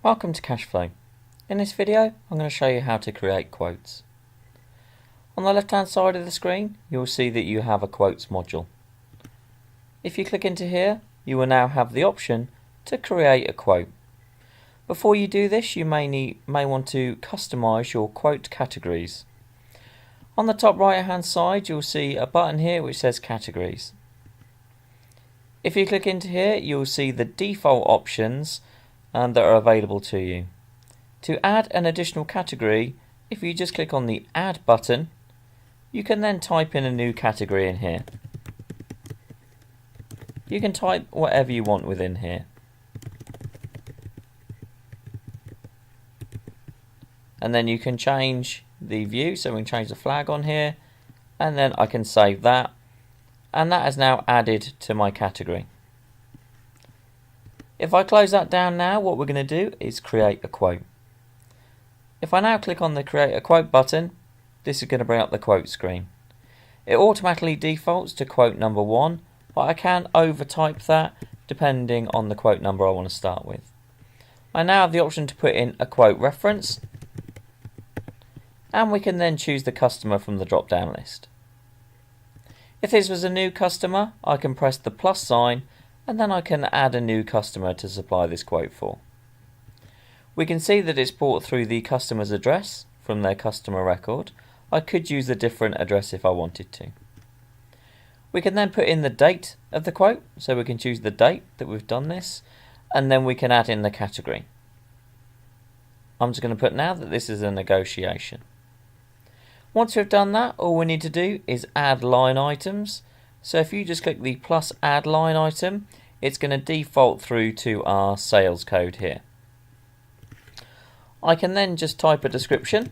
Welcome to Cashflow. In this video, I'm going to show you how to create quotes. On the left hand side of the screen, you'll see that you have a quotes module. If you click into here, you will now have the option to create a quote. Before you do this, you may want to customize your quote categories. On the top right hand side, you'll see a button here which says categories. If you click into here, you'll see the default options that are available to you. To add an additional category, if you just click on the add button, you can then type in a new category in here. You can type whatever you want within here. And then you can change the view, so we can change the flag on here, and then I can save that, and that is now added to my category. If I close that down now, what we're going to do is create a quote. If I now click on the create a quote button, this is going to bring up the quote screen. It automatically defaults to quote number 1, but I can overtype that depending on the quote number I want to start with. I now have the option to put in a quote reference, and we can then choose the customer from the drop down list. If this was a new customer, I can press the plus sign and then I can add a new customer to supply this quote for. We can see that it's brought through the customer's address from their customer record. I could use a different address if I wanted to. We can then put in the date of the quote, so we can choose the date that we've done this, and then we can add in the category. I'm just going to put now that this is a negotiation. Once we've done that, all we need to do is add line items. So if you just click the plus add line item, it's going to default through to our sales code here. I can then just type a description,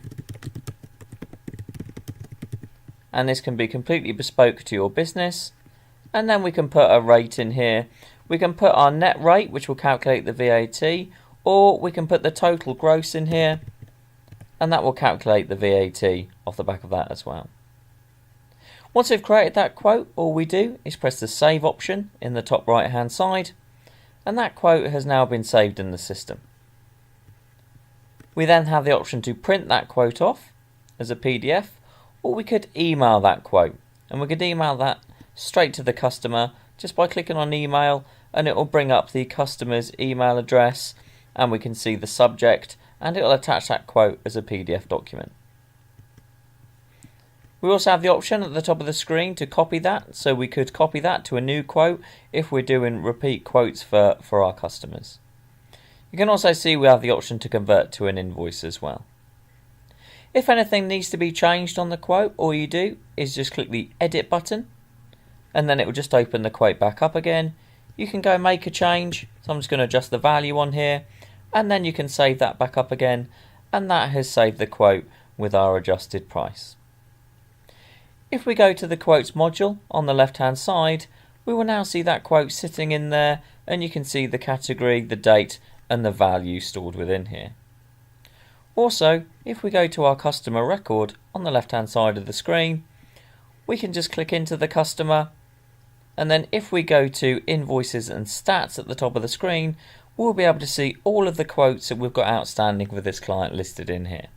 and this can be completely bespoke to your business, and then we can put a rate in here. We can put our net rate, which will calculate the VAT, or we can put the total gross in here, and that will calculate the VAT off the back of that as well. Once we've created that quote, all we do is press the save option in the top right hand side, and that quote has now been saved in the system. We then have the option to print that quote off as a PDF, or we could email that quote, and we could email that straight to the customer just by clicking on email, and it will bring up the customer's email address, and we can see the subject, and it will attach that quote as a PDF document. We also have the option at the top of the screen to copy that, so we could copy that to a new quote if we're doing repeat quotes for our customers. You can also see we have the option to convert to an invoice as well. If anything needs to be changed on the quote, all you do is just click the edit button, and then it will just open the quote back up again. You can go make a change, so I'm just going to adjust the value on here, and then you can save that back up again, and that has saved the quote with our adjusted price. If we go to the quotes module on the left hand side, we will now see that quote sitting in there, and you can see the category, the date and the value stored within here. Also, if we go to our customer record on the left hand side of the screen, we can just click into the customer, and then if we go to invoices and stats at the top of the screen, we'll be able to see all of the quotes that we've got outstanding with this client listed in here.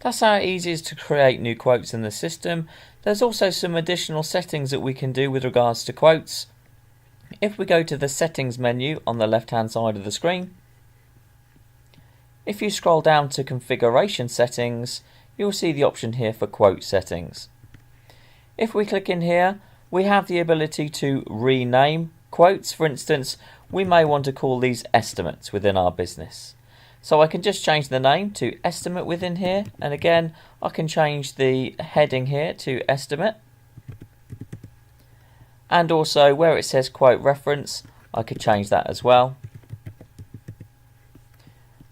That's how easy it is to create new quotes in the system. There's also some additional settings that we can do with regards to quotes. If we go to the settings menu on the left hand side of the screen, if you scroll down to configuration settings, you'll see the option here for quote settings. If we click in here, we have the ability to rename quotes. For instance, we may want to call these estimates within our business. So I can just change the name to estimate within here, and again I can change the heading here to estimate, and also where it says quote reference I could change that as well.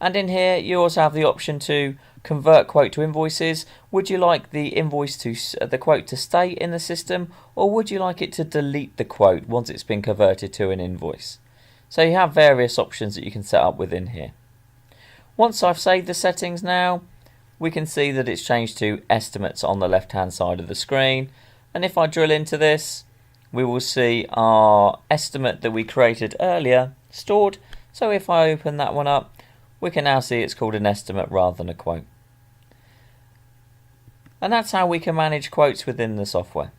And in here you also have the option to convert quote to invoices. Would you like the invoice to the quote to stay in the system, or would you like it to delete the quote once it's been converted to an invoice? So you have various options that you can set up within here. Once I've saved the settings now, we can see that it's changed to estimates on the left hand side of the screen, and if I drill into this, we will see our estimate that we created earlier stored So if I open that one up, we can now see it's called an estimate rather than a quote. And that's how we can manage quotes within the software.